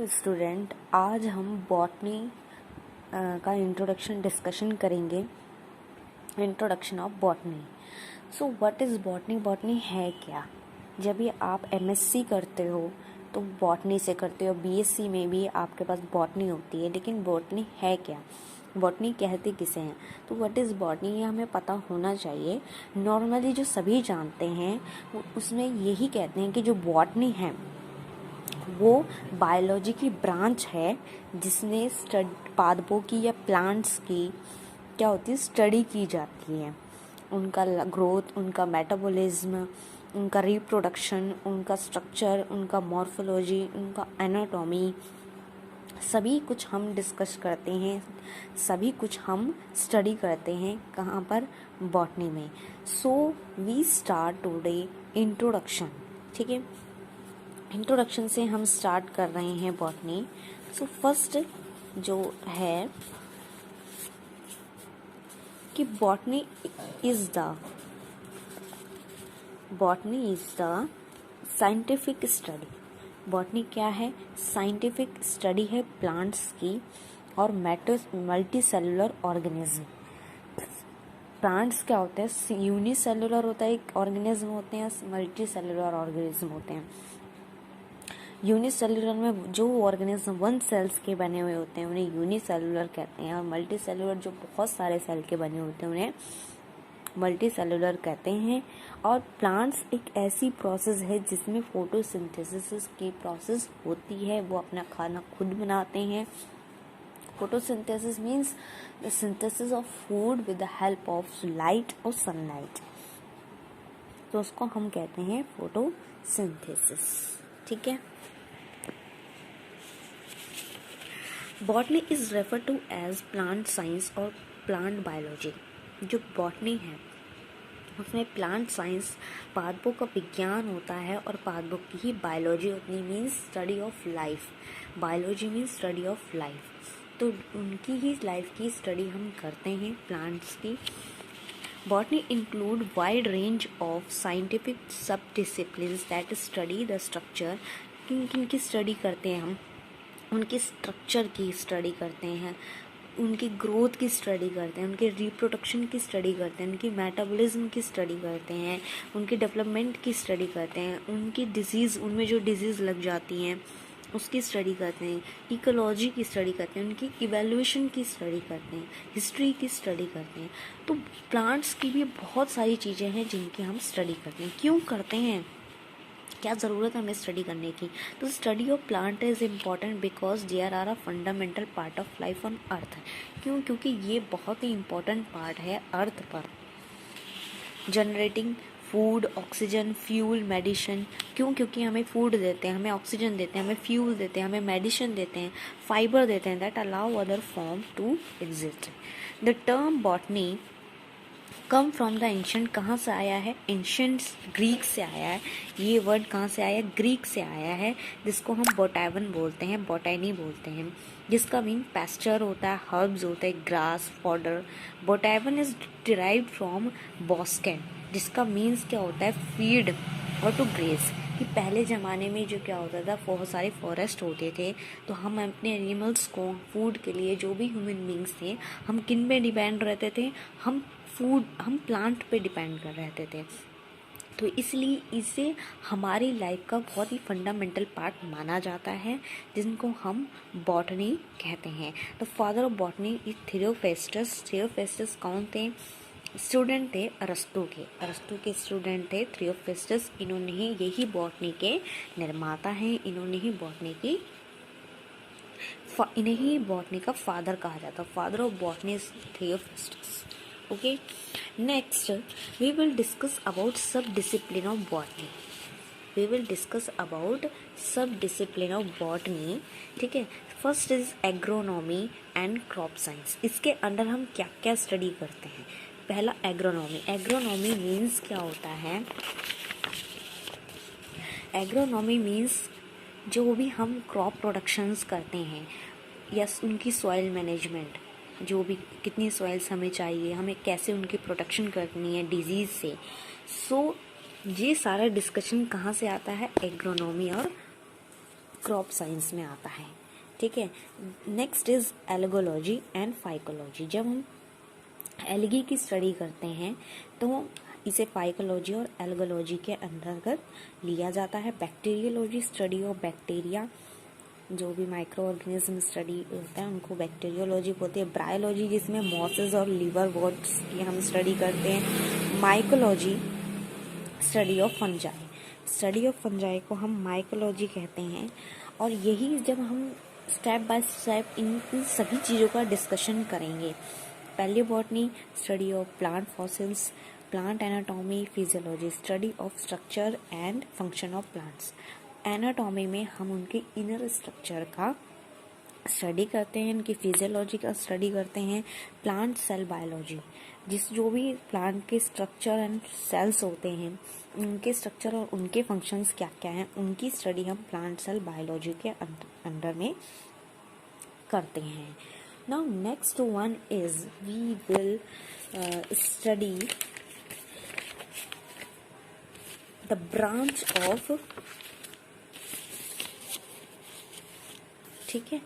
Student, आज हम botany का इंट्रोडक्शन डिस्कशन करेंगे। Introduction of botany. So what is botany? Botany है क्या? जब भी आप एमएससी करते हो तो बॉटनी से करते हो, बीएससी में भी आपके पास बॉटनी होती है, लेकिन बॉटनी है क्या? बॉटनी कहते किसे हैं? तो व्हाट इज़ बॉटनी ये हमें पता होना चाहिए। नॉर्मली जो सभी जानते हैं उसमें यही कहते हैं कि जो बॉटनी है वो बायोलॉजी की ब्रांच है जिसमें पादपों की या प्लांट्स की क्या होती है, स्टडी की जाती है। उनका ग्रोथ, उनका मेटाबॉलिज्म, उनका रिप्रोडक्शन, उनका स्ट्रक्चर, उनका मॉर्फोलॉजी, उनका एनाटॉमी, सभी कुछ हम डिस्कस करते हैं, सभी कुछ हम स्टडी करते हैं। कहाँ पर? बॉटनी में। So we start today introduction. ठीक है, इंट्रोडक्शन से हम स्टार्ट कर रहे हैं बॉटनी। सो फर्स्ट जो है कि botany is the scientific study. Botany क्या है? साइंटिफिक स्टडी है प्लांट्स की और मल्टी सेलुलर ऑर्गेनिज्म। प्लांट्स क्या होते हैं? यूनिसेलुलर होता है एक ऑर्गेनिज्म होते हैं, मल्टी सेलुलर ऑर्गेनिज्म होते हैं। यूनिसेलुलर में जो ऑर्गेनिज्म वन सेल्स के बने हुए होते हैं उन्हें यूनिसेलुलर कहते हैं, और मल्टी सेलुलर जो बहुत सारे सेल के बने होते हैं उन्हें मल्टी सेलुलर कहते हैं। और प्लांट्स एक ऐसी प्रोसेस है जिसमें फोटोसिंथेसिस की प्रोसेस होती है, वो अपना खाना खुद बनाते हैं। Photosynthesis means the synthesis of food with the help of light और सनलाइट, तो उसको हम कहते हैं फोटोसिंथेसिस। ठीक है। Botany is refer to as plant science और प्लांट बायोलॉजी। जो बॉटनी है उसमें प्लांट साइंस, पादपों का विज्ञान होता है, और पादपों की ही बायोलॉजी होती है, means study of life. Biology means study of life, तो उनकी ही लाइफ की स्टडी हम करते हैं, प्लांट्स की। Botany include wide range of scientific subdisciplines that study the structure. किन किन की स्टडी करते हैं हम? उनके स्ट्रक्चर की स्टडी करते हैं, उनकी ग्रोथ की स्टडी करते हैं, उनके रिप्रोडक्शन की स्टडी करते हैं, उनकी मेटाबॉलिज्म की स्टडी करते हैं, उनकी डेवलपमेंट की स्टडी करते हैं, उनकी डिजीज़, उनमें जो डिजीज़ लग जाती हैं उसकी स्टडी करते हैं, इकोलॉजी की स्टडी करते हैं, उनकी इवैल्यूएशन की स्टडी करते हैं, हिस्ट्री की स्टडी करते हैं। तो प्लांट्स की भी बहुत सारी चीज़ें हैं जिनकी हम स्टडी करते हैं। क्यों करते हैं? क्या ज़रूरत है हमें स्टडी करने की? तो study of plant is important because there are a fundamental part of life on earth. क्यों? क्योंकि ये बहुत ही इम्पॉर्टेंट पार्ट है अर्थ पर। Generating food, oxygen, fuel, medicine. क्यों? क्योंकि हमें फूड देते हैं, हमें ऑक्सीजन देते हैं, हमें फ्यूल देते हैं, हमें मेडिसिन देते हैं, फाइबर देते हैं that allow other form to exist. The term botany come from the ancient. कहाँ से आया है? एंशंट ग्रीक से आया है। ये वर्ड कहाँ से आया है? ग्रीक से आया है, जिसको हम बोटाइवन बोलते हैं, बोटैनी बोलते हैं, जिसका मीन पैस्चर होता है, हर्ब्स होता है, grass, fodder. Botany is derived from boskein, जिसका मीन्स क्या होता है? फीड और टू ग्रेस। कि पहले ज़माने में जो क्या होता था, बहुत सारे फॉरेस्ट होते थे, तो हम अपने एनिमल्स को फूड के लिए, जो भी ह्यूमन बींग्स थे, हम किन पे डिपेंड रहते थे? हम प्लांट पे डिपेंड कर रहते थे। तो इसलिए इसे हमारी लाइफ का बहुत ही फंडामेंटल पार्ट माना जाता है, जिनको हम बॉटनी कहते हैं। The father of botany is Theophrastus. Theophrastus कौन थे? स्टूडेंट थे अरस्तु के स्टूडेंट थे थियोफेस्टस। इन्होंने ही, यही बॉटनी के निर्माता हैं, इन्हें ही बॉटनी का फादर कहा जाता है। Father of botany is Theophrastus. Okay, next we will discuss about sub-discipline of botany. ठीक है। First is agronomy and crop science. इसके अंडर हम क्या क्या स्टडी करते हैं? पहला एग्रोनॉमी। एग्रोनॉमी मीन्स क्या होता है? एग्रोनॉमी मीन्स जो भी हम क्रॉप प्रोडक्शंस करते हैं या उनकी सॉइल मैनेजमेंट, जो भी कितनी सॉइल्स हमें चाहिए, हमें कैसे उनकी प्रोटेक्शन करनी है डिजीज़ से। सो ये सारा डिस्कशन कहाँ से आता है? एग्रोनॉमी और क्रॉप साइंस में आता है, ठीक है। Next is algology and phycology. जब हम एल्गी की स्टडी करते हैं तो इसे फाइकोलॉजी और एल्गोलॉजी के अंतर्गत लिया जाता है। बैक्टीरियोलॉजी स्टडी ऑफ बैक्टीरिया, जो भी माइक्रो ऑर्गेनिज्म स्टडी होता है उनको बैक्टीरियोलॉजी बोलते हैं। ब्रायोलॉजी जिसमें मॉसेस और लिवर वॉर्ट्स की हम स्टडी करते हैं। Mycology study of fungi, study of fungi को हम माइकोलॉजी कहते हैं। और यही जब हम स्टेप बाय स्टेप इन सभी चीज़ों का डिस्कशन करेंगे। पहली botany study of plant fossils, plant anatomy, physiology study of structure and function of plants. Anatomy में हम उनके इनर स्ट्रक्चर का स्टडी करते हैं, इनकी फिजियोलॉजी का स्टडी करते हैं। प्लांट सेल बायोलॉजी, जो भी प्लांट के स्ट्रक्चर एंड सेल्स होते हैं उनके स्ट्रक्चर और उनके फंक्शंस क्या क्या हैं उनकी स्टडी हम प्लांट सेल बायोलॉजी के अंडर में करते हैं। Now next one is we will study the branch of, ठीक है,